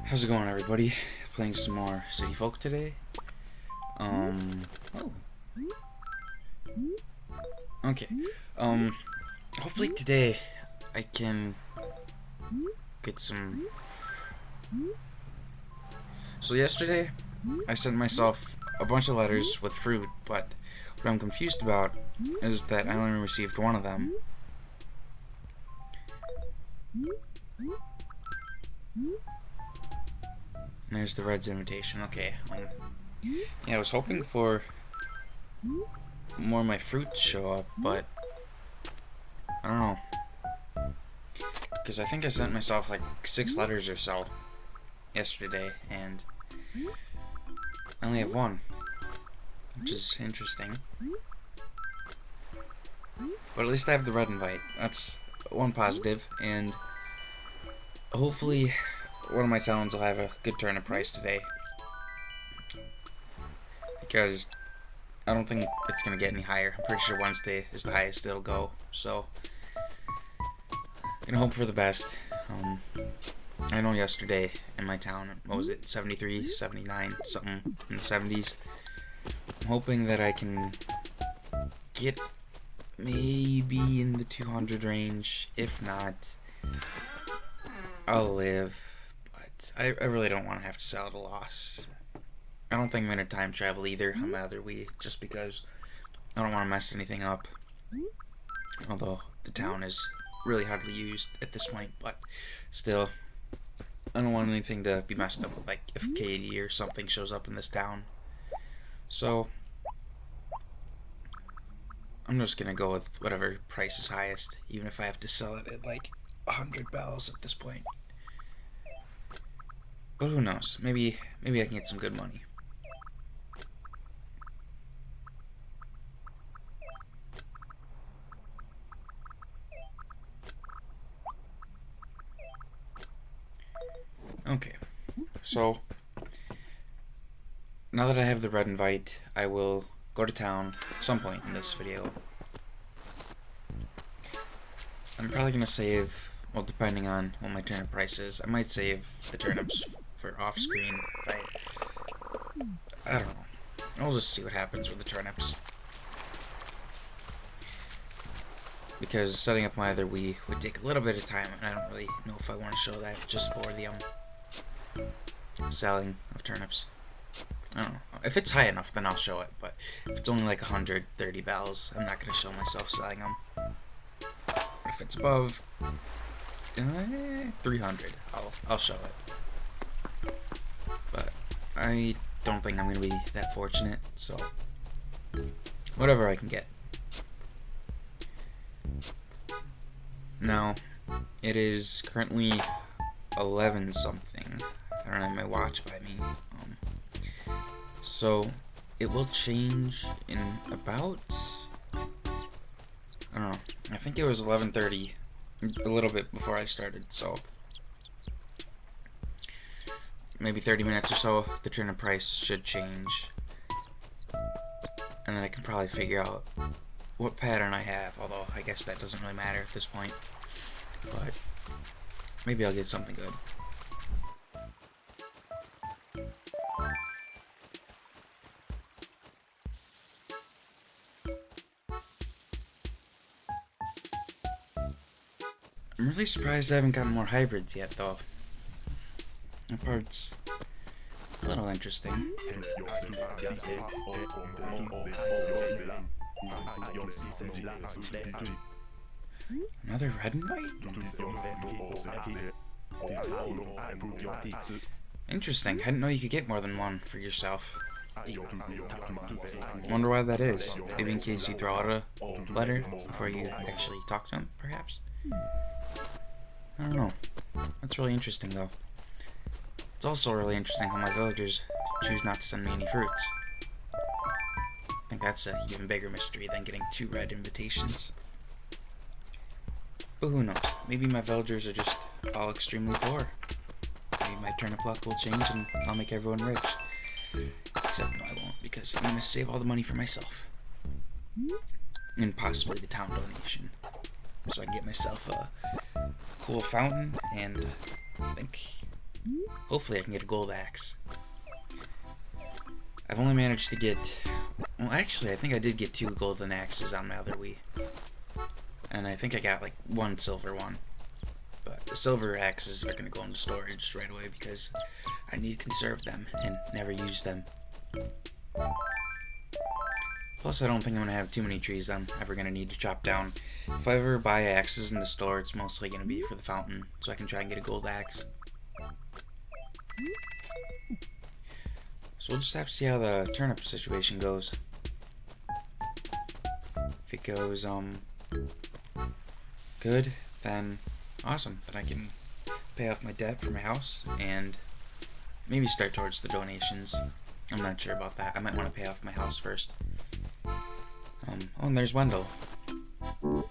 How's it going, everybody? Playing some more City Folk today. Oh. Okay. Hopefully today I can get some. So yesterday I sent myself a bunch of letters with fruit, but what I'm confused about is that I only received one of them. There's the Red's invitation. Okay. Yeah, I was hoping for more of my fruit to show up, but I don't know. Because I think I sent myself like 6 letters or so yesterday, and I only have one, which is interesting. But at least I have the red invite. That's one positive, and hopefully one of my towns will have a good turnip price today. Because I don't think it's going to get any higher. I'm pretty sure Wednesday is the highest it'll go. So, gonna hope for the best. I know yesterday in my town, what was it, 73, 79, something in the 70s. I'm hoping that I can get maybe in the 200 range. If not, I'll live. But I really don't want to have to sell at a loss. I don't think I'm going to time travel either on my other Wii, just because I don't want to mess anything up. Although the town is really hardly used at this point, but still, I don't want anything to be messed up with, like if Katie or something shows up in this town. So I'm just going to go with whatever price is highest, even if I have to sell it at like 100 bells at this point. But who knows? Maybe I can get some good money. Okay, so now that I have the red invite, I will go to town at some point in this video. I'm probably going to save, well, depending on what my turnip price is, I might save the turnips for off-screen if I don't know. I'll just see what happens with the turnips. Because setting up my other Wii would take a little bit of time, and I don't really know if I want to show that just for the selling of turnips. I don't know. If it's high enough, then I'll show it, but if it's only like 130 bells, I'm not going to show myself selling them. If it's above 300, I'll show it. But I don't think I'm going to be that fortunate, so whatever I can get. Now, it is currently 11 something. I don't have my watch by me. So it will change in about, I don't know, I think it was 11:30, a little bit before I started, so maybe 30 minutes or so, the turnip price should change, and then I can probably figure out what pattern I have, although I guess that doesn't really matter at this point, but maybe I'll get something good. I'm really surprised I haven't gotten more hybrids yet, though. That part's a little interesting. Another red and white? Interesting. I didn't know you could get more than one for yourself. Wonder why that is. Maybe in case you throw out a letter before you actually talk to them, perhaps? I don't know. That's really interesting, though. It's also really interesting how my villagers choose not to send me any fruits. I think that's an even bigger mystery than getting 2 red invitations. But who knows? Maybe my villagers are just all extremely poor. Maybe my turnip luck will change and I'll make everyone rich. Except no, I won't, because I'm going to save all the money for myself. And possibly the town donation. So I can get myself a cool fountain and I think Hopefully I can get a gold axe. I've only managed to get... Well, actually, I think I did get 2 golden axes on my other Wii. And I think I got, like, 1 silver one. But the silver axes are going to go into storage right away because I need to conserve them and never use them. Plus, I don't think I'm going to have too many trees I'm ever going to need to chop down. If I ever buy axes in the store, it's mostly going to be for the fountain, so I can try and get a gold axe. So we'll just have to see how the turnip situation goes. If it goes, good, then awesome. Then I can pay off my debt for my house and maybe start towards the donations. I'm not sure about that. I might want to pay off my house first. Oh, and there's Wendell. It's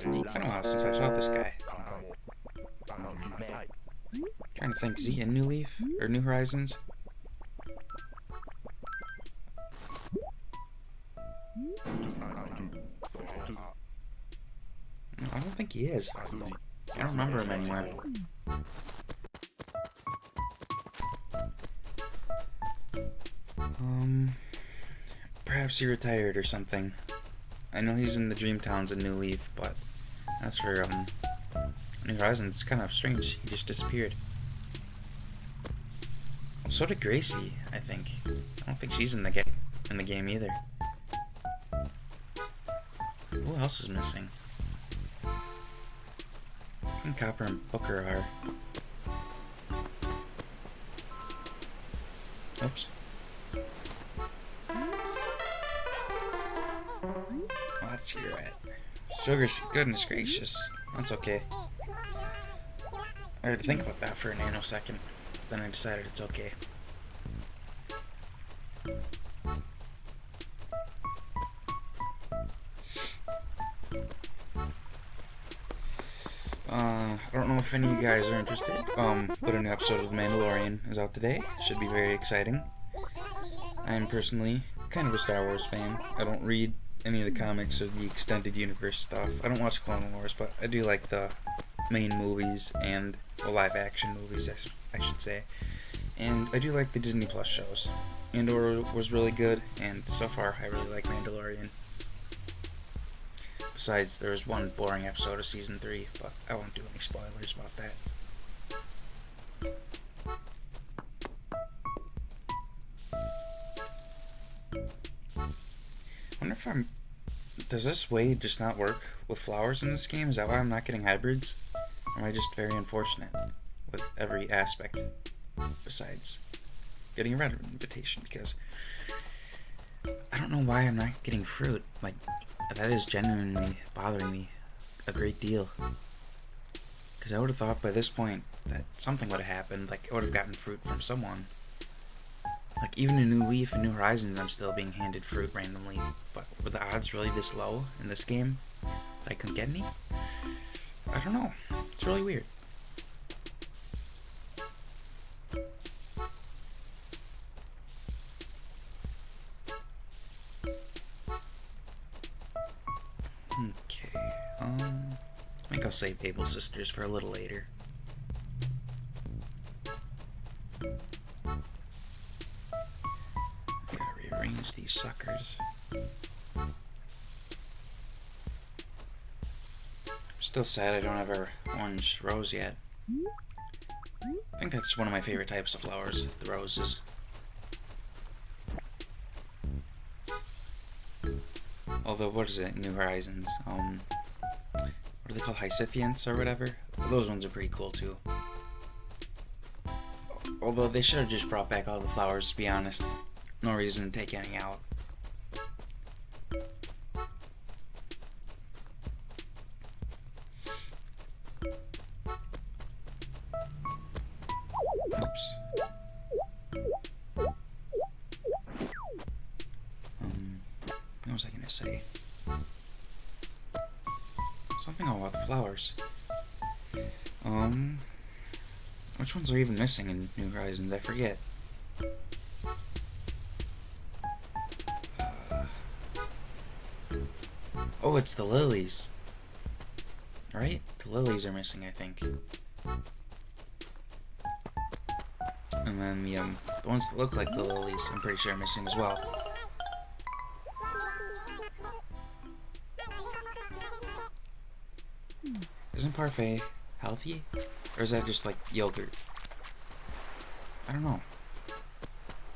been a while since I saw this guy. Trying to think, is he in New Leaf? Or New Horizons? No, I don't think he is. I don't remember him anywhere. Perhaps he retired or something. I know he's in the Dreamtowns in New Leaf, but as for New Horizons, it's kind of strange. He just disappeared. So did Gracie, I think. I don't think she's in the game either. Who else is missing? I think Copper and Booker are. Oops. Oh, that's your rat. Sugar's goodness gracious. That's okay. I had to think about that for a nanosecond. Then I decided it's okay. I don't know if any of you guys are interested, but a new episode of The Mandalorian is out today. It should be very exciting. I am personally kind of a Star Wars fan. I don't read any of the comics or the extended universe stuff. I don't watch Clone Wars, but I do like the main movies and the live action movies, I should say. And I do like the Disney Plus shows. Andor was really good, and so far I really like Mandalorian. Besides, there was one boring episode of Season 3, but I won't do any spoilers about that. I wonder if does this way just not work with flowers in this game? Is that why I'm not getting hybrids? Or am I just very unfortunate with every aspect besides getting a red invitation? Because I don't know why I'm not getting fruit. Like, that is genuinely bothering me a great deal. Because I would have thought by this point that something would have happened. Like, I would have gotten fruit from someone. Like, even in New Leaf and New Horizons, I'm still being handed fruit randomly. But were the odds really this low in this game that I couldn't get any? I don't know. It's really weird. Okay, I think I'll save Babel Sisters for a little later. Gotta rearrange these suckers. Still sad I don't have our orange rose yet. I think that's one of my favorite types of flowers, the roses. Although, what is it, New Horizons? What are they called, Hyacinths or whatever? Those ones are pretty cool too. Although they should have just brought back all the flowers, to be honest. No reason to take any out. Oops. What was I gonna say? Something about the flowers. Which ones are even missing in New Horizons? I forget. Oh, it's the lilies. Right? The lilies are missing, I think. And then the ones that look like the lilies, I'm pretty sure are missing as well. Isn't parfait healthy? Or is that just like yogurt? I don't know.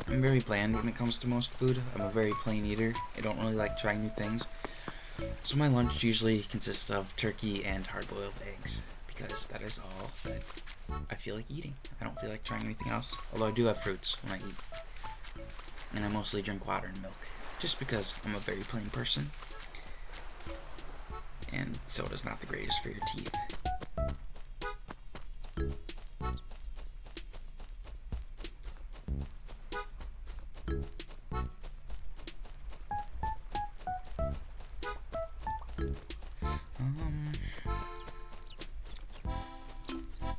I'm very bland when it comes to most food. I'm a very plain eater. I don't really like trying new things. So my lunch usually consists of turkey and hard-boiled eggs, because that is all that I feel like eating. I don't feel like trying anything else, although I do have fruits when I eat. And I mostly drink water and milk, just because I'm a very plain person. And soda's not the greatest for your teeth.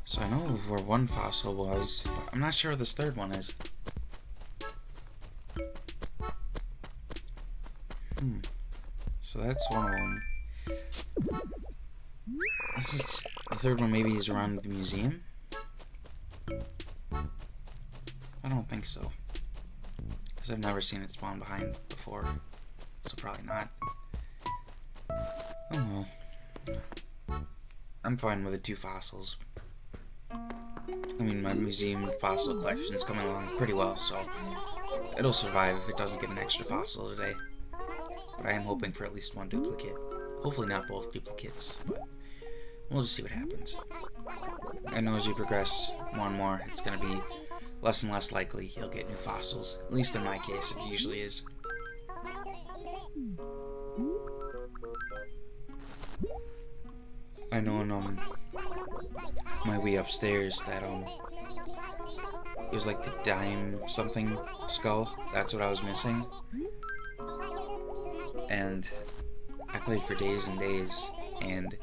So I know where one fossil was, but I'm not sure where this third one is. So that's one of them. This is the third one. Maybe is around the museum. I don't think so, because I've never seen it spawn behind before, so probably not. Oh well. I'm fine with the 2 fossils. I mean, my museum fossil collection is coming along pretty well, so it'll survive if it doesn't get an extra fossil today. But I am hoping for at least 1 duplicate. Hopefully not both duplicates, but we'll just see what happens. I know as you progress more and more, it's going to be less and less likely you'll get new fossils. At least in my case, it usually is. I know in my way upstairs that it was like the dime something skull. That's what I was missing. And I played for days and days, and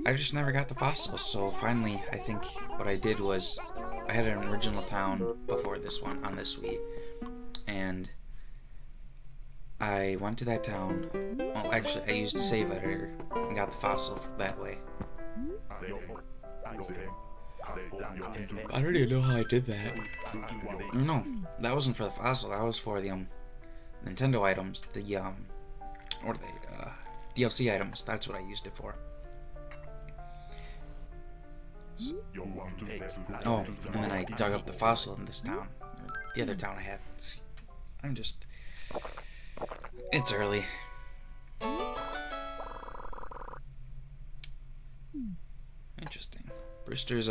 I just never got the fossils. So finally, I think what I did was I had an original town before this one on this Wii, and I went to that town. Well, actually, I used a save editor and got the fossil that way. I don't even know how I did that. No, that wasn't for the fossil. That was for the Nintendo items. The what are they? DLC items. That's what I used it for. Oh, and then I dug up the fossil in this town. Or the other town I had. I'm just... It's early. Interesting. Brewster's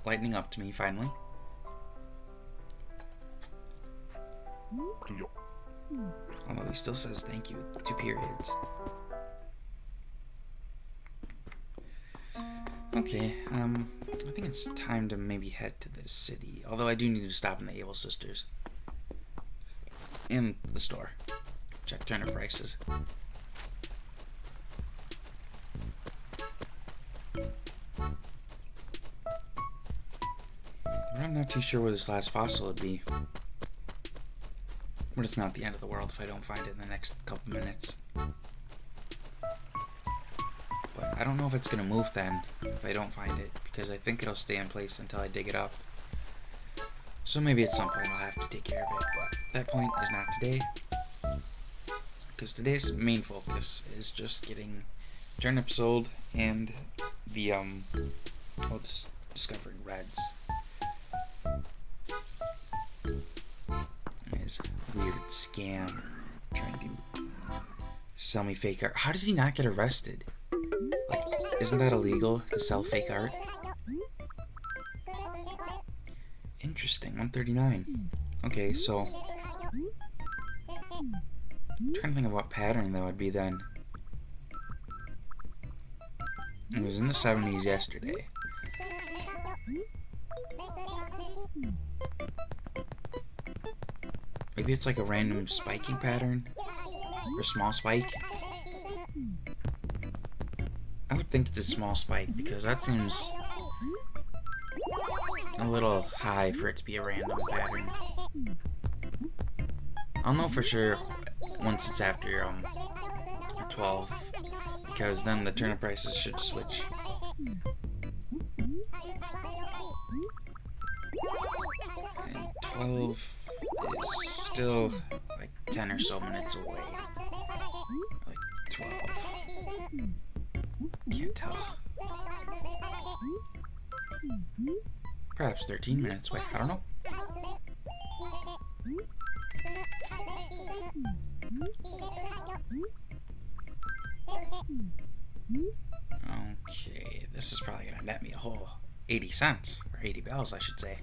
lightening up to me finally. Although he still says thank you with 2 periods. Okay, I think it's time to maybe head to the city. Although I do need to stop in the Able Sisters. And the store. Check turnip prices. But I'm not too sure where this last fossil would be. But it's not the end of the world if I don't find it in the next couple minutes. But I don't know if it's going to move then, if I don't find it, because I think it'll stay in place until I dig it up. So maybe at some point I'll have to take care of it, but that point is not today. Because today's main focus is just getting turnips sold and the, discovering reds. His weird scam trying to sell me fake art. How does he not get arrested? Like, isn't that illegal to sell fake art? Interesting, 139. Okay, so I'm trying to think of what pattern that would be then. It was in the 70s yesterday. Maybe it's like a random spiking pattern? Or small spike? I would think it's a small spike because that seems a little high for it to be a random pattern. I'll know for sure once it's after 12, because then the turnip prices should switch. And 12 is still like 10 or so minutes away. Like 12. Can't tell. Perhaps 13 minutes away. I don't know. Okay, this is probably gonna net me a whole 80 cents, or 80 bells, I should say.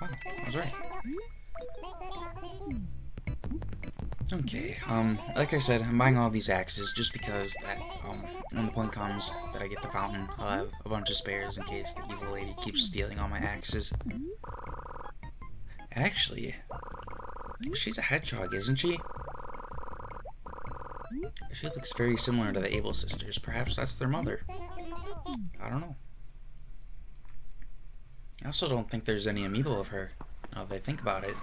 Wow, I was right. Okay, like I said, I'm buying all these axes just because that, when the point comes that I get the fountain, I'll have a bunch of spares in case the evil lady keeps stealing all my axes. Actually, she's a hedgehog, isn't she? She looks very similar to the Able sisters. Perhaps that's their mother. I don't know. I also don't think there's any amiibo of her, now that I think about it.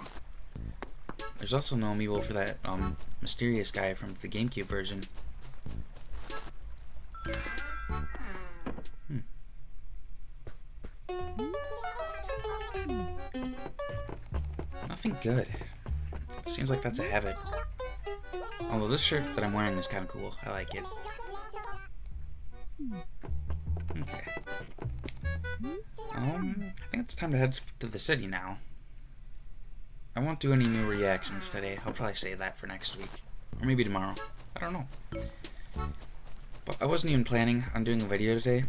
There's also no amiibo for that, mysterious guy from the GameCube version. Nothing good. Seems like that's a habit. Although this shirt that I'm wearing is kind of cool. I like it. Okay. I think it's time to head to the city now. I won't do any new reactions today. I'll probably save that for next week. Or maybe tomorrow. I don't know. But I wasn't even planning on doing a video today.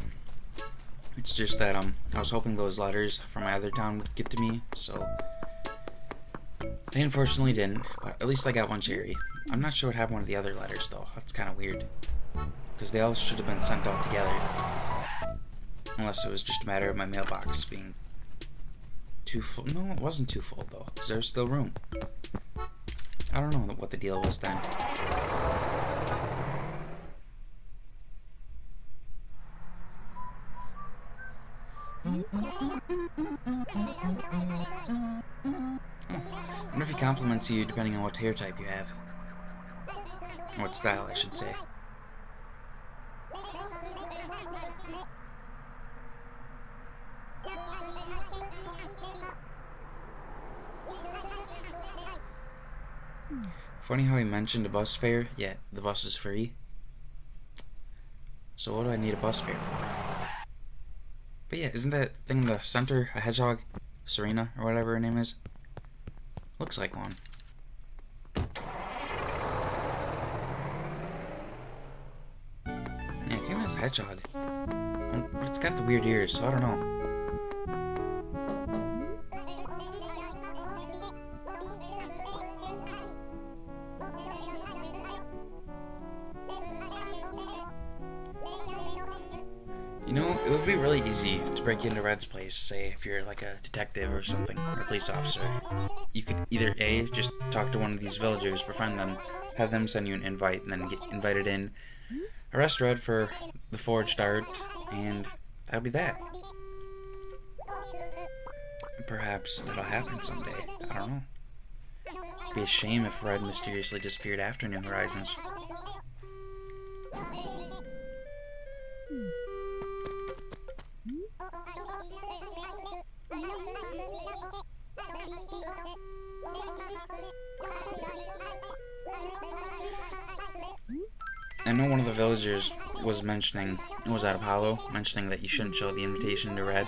It's just that I was hoping those letters from my other town would get to me, so they unfortunately didn't, but at least I got one cherry. I'm not sure what happened with the other letters though. That's kind of weird. Because they all should have been sent out together. Unless it was just a matter of my mailbox being too full. No, it wasn't too full though, because there was still room. I don't know what the deal was then. I wonder if he compliments you depending on what hair type you have. Or what style, I should say. Funny how he mentioned a bus fare, yet the bus is free. So what do I need a bus fare for? But yeah, isn't that thing in the center a hedgehog? Serena, or whatever her name is? Looks like one. Yeah, I think that's a hedgehog. But it's got the weird ears, so I don't know. You know, it would be really easy to break into Red's place, say if you're like a detective or something, or a police officer. You could either A, just talk to one of these villagers, befriend them, have them send you an invite, and then get invited in, arrest Red for the forged art, and that'll be that. Perhaps that'll happen someday, I don't know. It'd be a shame if Red mysteriously disappeared after New Horizons. I know one of the villagers was mentioning, was that Apollo, mentioning that you shouldn't show the invitation to Red.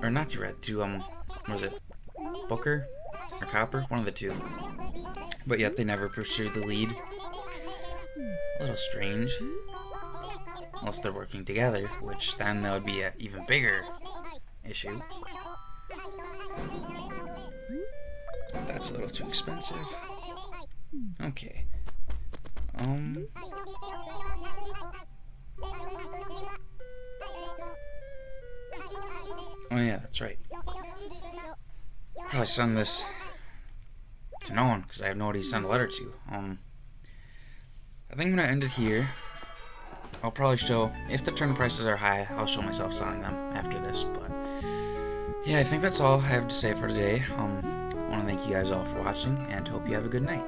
Or not to Red, to, was it Booker? Or Copper? One of the two. But yet they never pursued the lead. A little strange. Unless they're working together, which then that would be an even bigger issue. That's a little too expensive. Okay. Oh yeah, that's right. Probably send this to no one, because I have nobody to send a letter to. I think I'm gonna end it here. I'll probably show, if the turnip prices are high, I'll show myself selling them after this, but yeah, I think that's all I have to say for today. I want to thank you guys all for watching, and hope you have a good night.